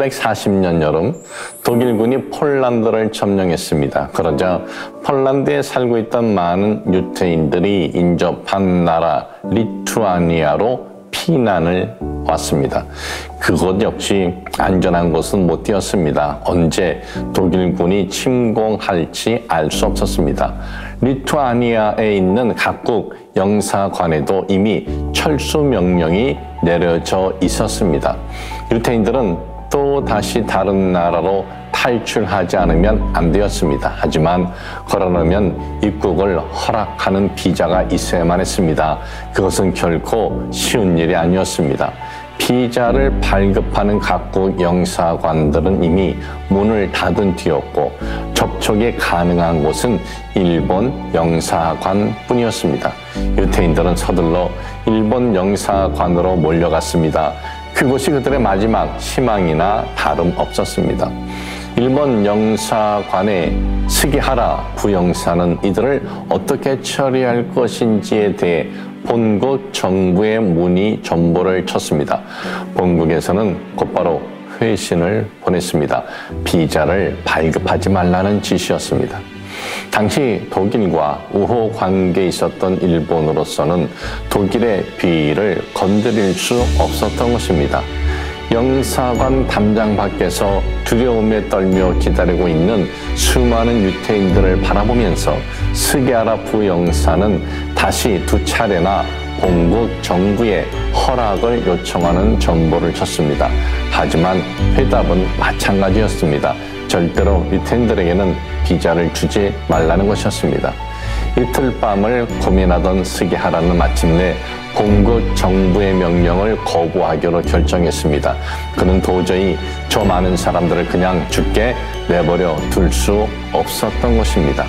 1940년 여름 독일군이 폴란드를 점령했습니다. 그러자 폴란드에 살고 있던 많은 유태인들이 인접한 나라 리투아니아로 피난을 왔습니다. 그곳 역시 안전한 곳은 못 뛰었습니다. 언제 독일군이 침공할지 알 수 없었습니다. 리투아니아에 있는 각국 영사관에도 이미 철수 명령이 내려져 있었습니다. 유태인들은 또 다시 다른 나라로 탈출하지 않으면 안 되었습니다. 하지만 그러려면 입국을 허락하는 비자가 있어야만 했습니다. 그것은 결코 쉬운 일이 아니었습니다. 비자를 발급하는 각국 영사관들은 이미 문을 닫은 뒤였고 접촉이 가능한 곳은 일본 영사관뿐이었습니다. 유태인들은 서둘러 일본 영사관으로 몰려갔습니다. 그곳이 그들의 마지막 희망이나 다름없었습니다. 일본 영사관의 스기하라 부영사는 이들을 어떻게 처리할 것인지에 대해 본국 정부에 문의 전보를 쳤습니다. 본국에서는 곧바로 회신을 보냈습니다. 비자를 발급하지 말라는 지시였습니다. 당시 독일과 우호 관계에 있었던 일본으로서는 독일의 비위를 건드릴 수 없었던 것입니다. 영사관 담장 밖에서 두려움에 떨며 기다리고 있는 수많은 유태인들을 바라보면서 스기하라 부영사는 다시 2차례나 본국 정부에 허락을 요청하는 전보를 쳤습니다. 하지만 회답은 마찬가지였습니다. 절대로 유태인들에게는 비자를 주지 말라는 것이었습니다. 이틀 밤을 고민하던 스기하라는 마침내 본국 정부의 명령을 거부하기로 결정했습니다. 그는 도저히 저 많은 사람들을 그냥 죽게 내버려 둘 수 없었던 것입니다.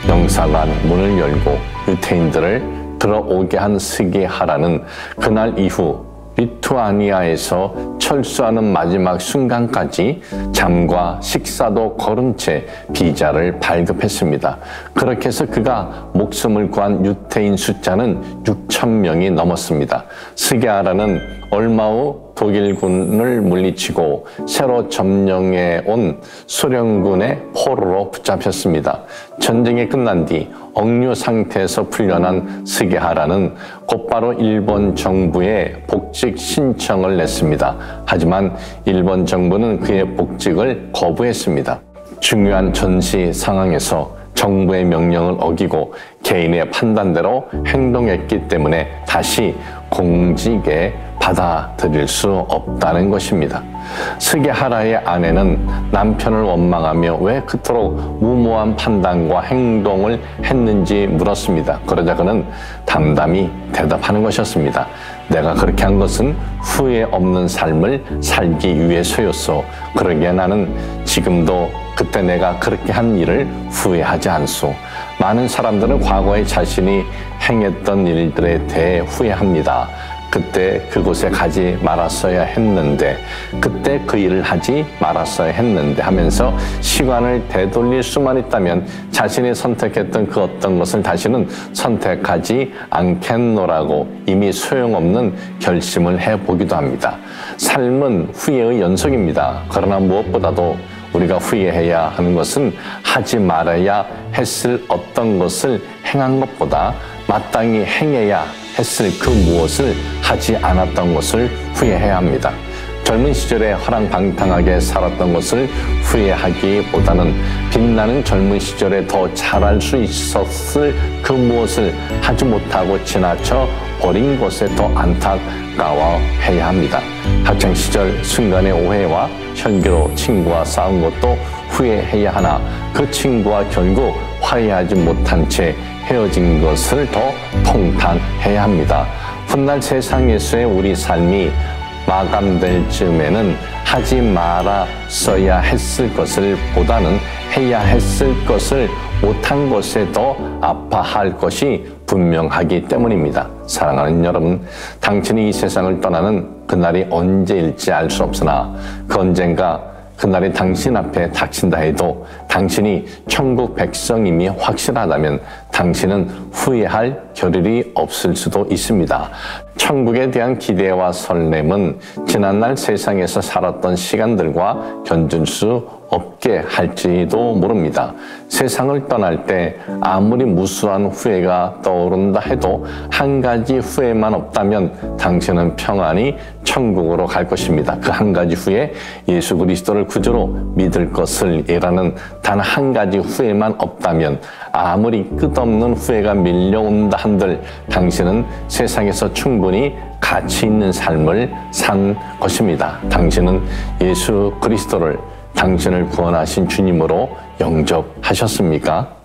영사관 문을 열고 유태인들을 들어오게 한 스기하라는 그날 이후 리투아니아에서 철수하는 마지막 순간까지 잠과 식사도 거른 채 비자를 발급했습니다. 그렇게 해서 그가 목숨을 구한 유태인 숫자는 6,000명이 넘었습니다. 스기하라는 얼마 후 독일군을 물리치고 새로 점령해 온 소련군의 포로로 붙잡혔습니다. 전쟁이 끝난 뒤 억류 상태에서 풀려난 스기하라는 곧바로 일본 정부에 복직 신청을 냈습니다. 하지만 일본 정부는 그의 복직을 거부했습니다. 중요한 전시 상황에서 정부의 명령을 어기고 개인의 판단대로 행동했기 때문에 다시 공직에 받아들일 수 없다는 것입니다. 스기하라의 아내는 남편을 원망하며 왜 그토록 무모한 판단과 행동을 했는지 물었습니다. 그러자 그는 담담히 대답하는 것이었습니다. 내가 그렇게 한 것은 후회 없는 삶을 살기 위해서였소. 그러기에 나는 지금도 그때 내가 그렇게 한 일을 후회하지 않소. 많은 사람들은 과거에 자신이 행했던 일들에 대해 후회합니다. 그때 그곳에 가지 말았어야 했는데, 그때 그 일을 하지 말았어야 했는데 하면서 시간을 되돌릴 수만 있다면 자신이 선택했던 그 어떤 것을 다시는 선택하지 않겠노라고 이미 소용없는 결심을 해보기도 합니다. 삶은 후회의 연속입니다. 그러나 무엇보다도 우리가 후회해야 하는 것은 하지 말아야 했을 어떤 것을 행한 것보다 마땅히 행해야 했을 그 무엇을 하지 않았던 것을 후회해야 합니다. 젊은 시절에 허랑방탕하게 살았던 것을 후회하기보다는 빛나는 젊은 시절에 더 잘할 수 있었을 그 무엇을 하지 못하고 지나쳐 버린 것에 더 안타까워해야 합니다. 학창시절 순간의 오해와 혈기로 친구와 싸운 것도 후회해야 하나 그 친구와 결국 화해하지 못한 채 헤어진 것을 더 통탄해야 합니다. 훗날 세상에서의 우리 삶이 마감될 즈음에는 하지 말았어야 했을 것을 보다는 해야 했을 것을 못한 것에 더 아파할 것이 분명하기 때문입니다. 사랑하는 여러분, 당신이 이 세상을 떠나는 그날이 언제일지 알 수 없으나 그 언젠가 그날이 당신 앞에 닥친다 해도 당신이 천국 백성임이 확실하다면 당신은 후회할 겨를이 없을 수도 있습니다. 천국에 대한 기대와 설렘은 지난날 세상에서 살았던 시간들과 견줄 수 없게 할지도 모릅니다. 세상을 떠날 때 아무리 무수한 후회가 떠오른다 해도 한 가지 후회만 없다면 당신은 평안히 천국으로 갈 것입니다. 그 한 가지 후에 예수 그리스도를 구주로 믿을 것을 이라는 단 한 가지 후회만 없다면 아무리 끝없는 후회가 밀려온다 한들 당신은 세상에서 충분히 가치 있는 삶을 산 것입니다. 당신은 예수 그리스도를 당신을 구원하신 주님으로 영접하셨습니까?